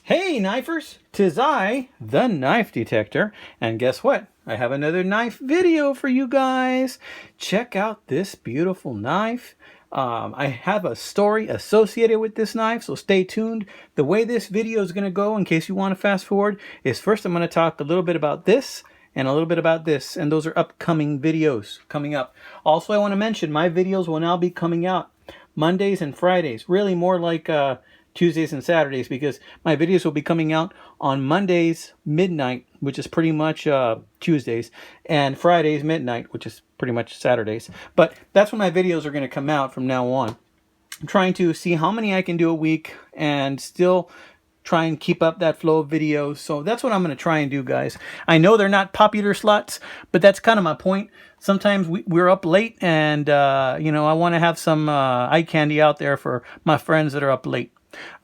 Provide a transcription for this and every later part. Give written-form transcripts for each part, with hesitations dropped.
Hey knifers, 'tis I, the Knife Detector, and guess what? I have another knife video for you guys. Check out this beautiful knife. I have a story associated with this knife, so stay tuned. The way this video is going to go, in case you want to fast forward, is first I'm going to talk a little bit about this and a little bit about this, and those are upcoming videos coming up. Also, I want to mention my videos will now be coming out Mondays and Fridays, really more like Tuesdays and Saturdays, because my videos will be coming out on Mondays midnight, which is pretty much Tuesdays, and Fridays midnight, which is pretty much Saturdays. But that's when my videos are going to come out from now on. I'm trying to see how many I can do a week and still try and keep up that flow of videos. So that's what I'm going to try and do, guys. I know they're not popular slots, but that's kind of my point. Sometimes we're up late, and I want to have some eye candy out there for my friends that are up late.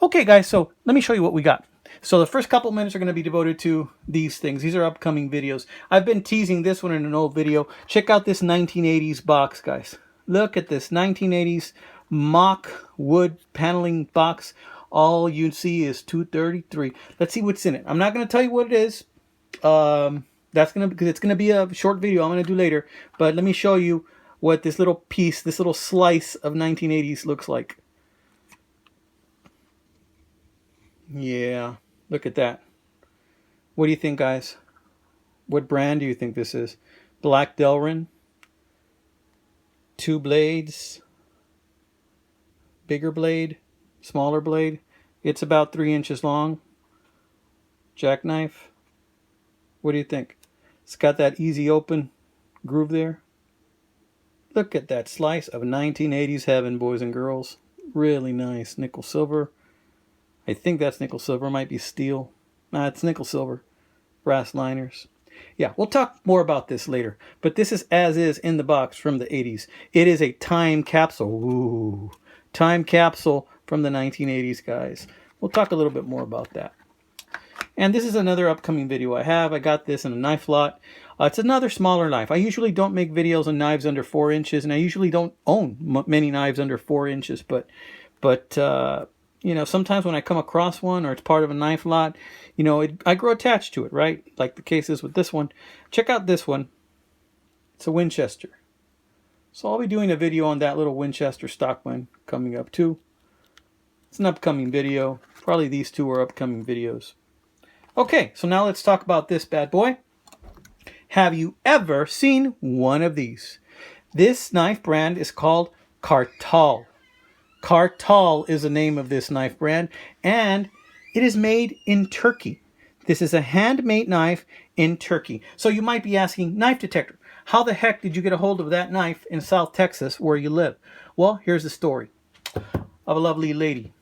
Okay, guys, so let me show you what we got. So the first couple minutes are going to be devoted to these things. These are upcoming videos. I've been teasing this one in an old video. Check out this 1980s box, guys. Look at this 1980s mock wood paneling box. All you see is 233. Let's see what's in it. I'm not going to tell you what it is. Because it's gonna be a short video I'm gonna do later. But let me show you what this little piece, this little slice of 1980s looks like. Yeah, look at that. What do you think, guys? What brand do you think this is? Black Delrin. 2 blades. Bigger blade. Smaller blade. It's about 3 inches long. Jackknife. What do you think? It's got that easy open groove there. Look at that slice of 1980s heaven, boys and girls. Really nice. Nickel silver. I think that's nickel silver. It might be steel. Nah, it's nickel silver. Brass liners. Yeah, we'll talk more about this later. But this is as is in the box from the 80s. It is a time capsule. Ooh. Time capsule from the 1980s, guys. We'll talk a little bit more about that. And this is another upcoming video I have. I got this in a knife lot. It's another smaller knife. I usually don't make videos on knives under 4 inches, and I usually don't own many knives under 4 inches. But sometimes when I come across one or it's part of a knife lot, I grow attached to it, right? Like the case is with this one. Check out this one. It's a Winchester. So I'll be doing a video on that little Winchester stock one coming up too. It's an upcoming video. Probably these two are upcoming videos. Okay, so now let's talk about this bad boy. Have you ever seen one of these? This knife brand is called Kartal. Kartal is the name of this knife brand, and it is made in Turkey. This is a handmade knife in Turkey. So you might be asking, Knife Detector, how the heck did you get a hold of that knife in South Texas where you live? Well, here's the story of a lovely lady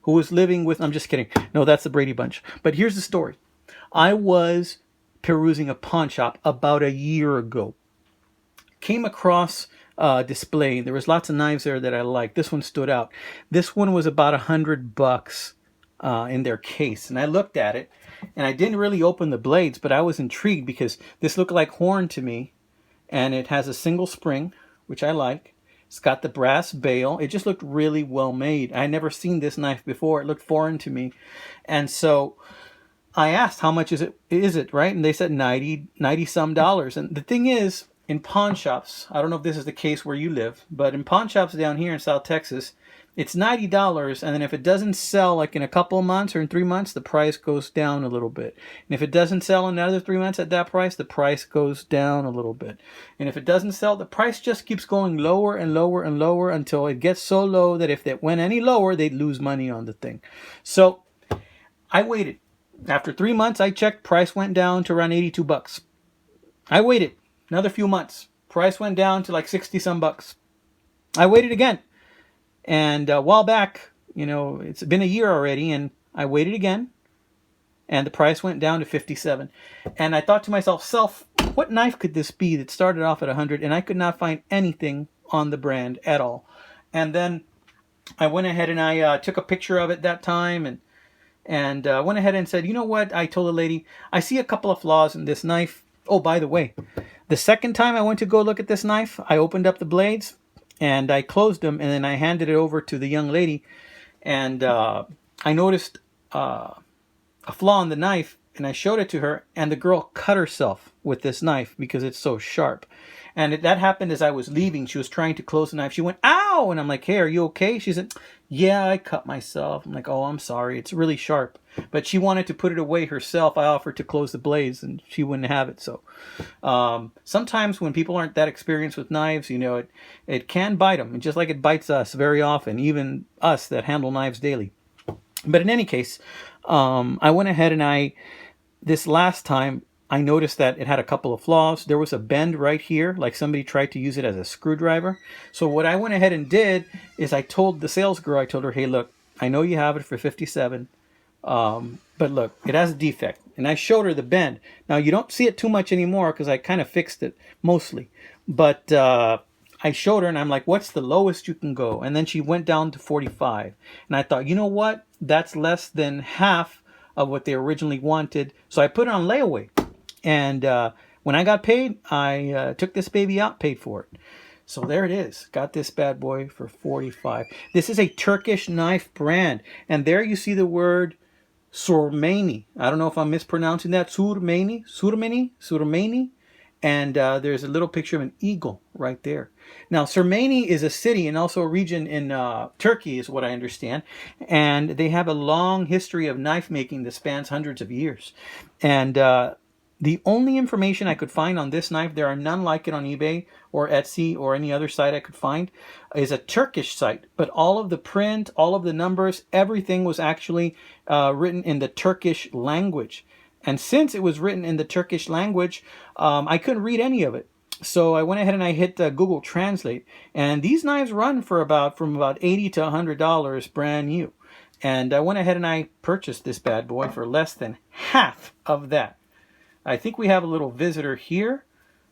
who was living with, I'm just kidding. No, that's the Brady Bunch. But here's the story. I was perusing a pawn shop about a year ago. Came across a display. There was lots of knives there that I liked. This one stood out. This one was about $100 in their case. And I looked at it, and I didn't really open the blades, but I was intrigued because this looked like horn to me. And it has a single spring, which I like. It's got the brass bail. It just looked really well made. I had never seen this knife before. It looked foreign to me. And so I asked, how much is it, right? And they said 90 some dollars. And the thing is, in pawn shops, I don't know if this is the case where you live, but in pawn shops down here in South Texas, it's $90, and then if it doesn't sell like in a couple of months or in 3 months, the price goes down a little bit. And if it doesn't sell in another 3 months at that price, the price goes down a little bit. And if it doesn't sell, the price just keeps going lower and lower and lower until it gets so low that if it went any lower, they'd lose money on the thing. So I waited. After 3 months, I checked, price went down to around $82. I waited another few months. Price went down to like 60 some bucks. I waited again. And a while back, it's been a year already, and I waited again, and the price went down to 57. And I thought to myself, what knife could this be that started off at 100? And I could not find anything on the brand at all. And then I went ahead and I took a picture of it that time, and went ahead and said, you know what? I told the lady, I see a couple of flaws in this knife. Oh, by the way, the second time I went to go look at this knife, I opened up the blades, and I closed them, and then I handed it over to the young lady, and I noticed a flaw in the knife, and I showed it to her, and the girl cut herself with this knife because it's so sharp. And that happened as I was leaving. She was trying to close the knife. She went, ow! And I'm like, hey, are you okay? She said, yeah, I cut myself. I'm like, oh, I'm sorry. It's really sharp. But she wanted to put it away herself. I offered to close the blades, and she wouldn't have it. So sometimes when people aren't that experienced with knives, it can bite them. And just like it bites us very often, even us that handle knives daily. But in any case, I went ahead and this last time, I noticed that it had a couple of flaws. There was a bend right here, like somebody tried to use it as a screwdriver. So what I went ahead and did is I told the sales girl, I told her, hey, look, I know you have it for $57, but look, it has a defect. And I showed her the bend. Now, you don't see it too much anymore because I kind of fixed it mostly. But I showed her, and I'm like, what's the lowest you can go? And then she went down to 45. And I thought, you know what? That's less than half of what they originally wanted. So I put it on layaway. And when I got paid, I took this baby out, paid for it. So there it is. Got this bad boy for 45. This is a Turkish knife brand. And there you see the word Surmene. I don't know if I'm mispronouncing that. Surmene. And there's a little picture of an eagle right there. Now, Surmene is a city and also a region in Turkey, is what I understand. And they have a long history of knife making that spans hundreds of years. And the only information I could find on this knife, there are none like it on eBay or Etsy or any other site I could find, is a Turkish site. But all of the print, all of the numbers, everything was actually written in the Turkish language. And since it was written in the Turkish language, I couldn't read any of it. So I went ahead and I hit Google Translate. And these knives run for from about $80 to $100 brand new. And I went ahead and I purchased this bad boy for less than half of that. I think we have a little visitor here.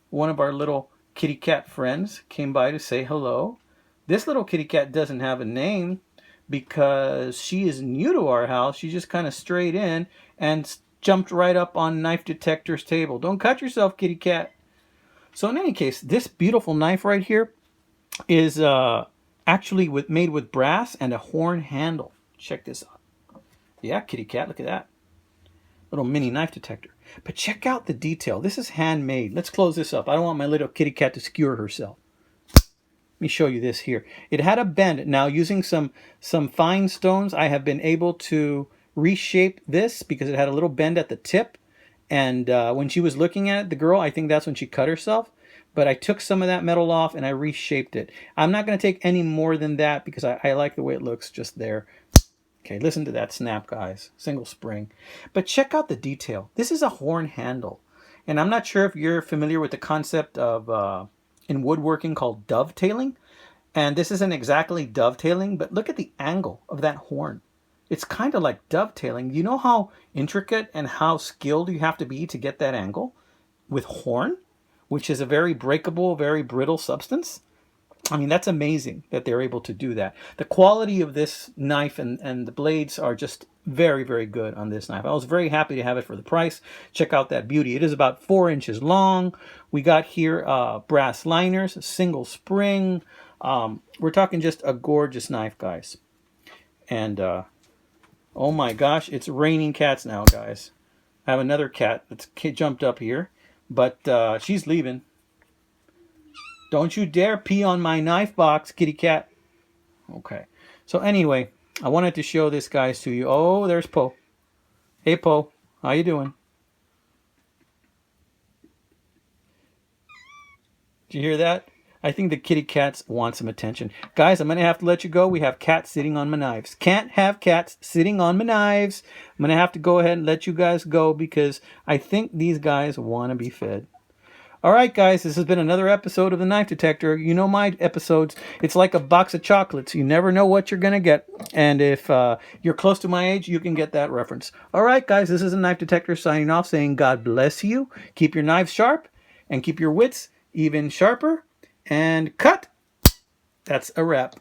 One of our little kitty cat friends came by to say hello. This little kitty cat doesn't have a name because she is new to our house. She just kind of strayed in and jumped right up on Knife Detector's table. Don't cut yourself, kitty cat. So in any case, this beautiful knife right here is actually made with brass and a horn handle. Check this out. Yeah, kitty cat, look at that. Little mini knife detector. But check out the detail. This is handmade. Let's close this up. I don't want my little kitty cat to skewer herself. Let me show you this here. It had a bend. Now, using some fine stones, I have been able to reshape this because it had a little bend at the tip. And when she was looking at it, the girl, I think that's when she cut herself. But I took some of that metal off and I reshaped it. I'm not going to take any more than that because I like the way it looks just there. Okay, listen to that snap, guys. Single spring. But check out the detail. This is a horn handle. And I'm not sure if you're familiar with the concept of in woodworking called dovetailing. And this isn't exactly dovetailing, but look at the angle of that horn. It's kind of like dovetailing. You know how intricate and how skilled you have to be to get that angle with horn, which is a very breakable, very brittle substance? I mean, that's amazing that they're able to do that. The quality of this knife and the blades are just very, very good on this knife. I was very happy to have it for the price. Check out that beauty. It is about 4 inches long. We got here brass liners, single spring. We're talking just a gorgeous knife, guys. And oh my gosh, it's raining cats now, guys. I have another cat that's jumped up here, but she's leaving. Don't you dare pee on my knife box, kitty cat. Okay. So anyway, I wanted to show this, guys, to you. Oh, there's Poe. Hey, Poe. How you doing? Did you hear that? I think the kitty cats want some attention. Guys, I'm going to have to let you go. We have cats sitting on my knives. Can't have cats sitting on my knives. I'm going to have to go ahead and let you guys go because I think these guys want to be fed. All right, guys, this has been another episode of The Knife Detector. You know my episodes. It's like a box of chocolates. You never know what you're going to get. And if you're close to my age, you can get that reference. All right, guys, this is The Knife Detector signing off saying God bless you. Keep your knives sharp and keep your wits even sharper. And cut. That's a wrap.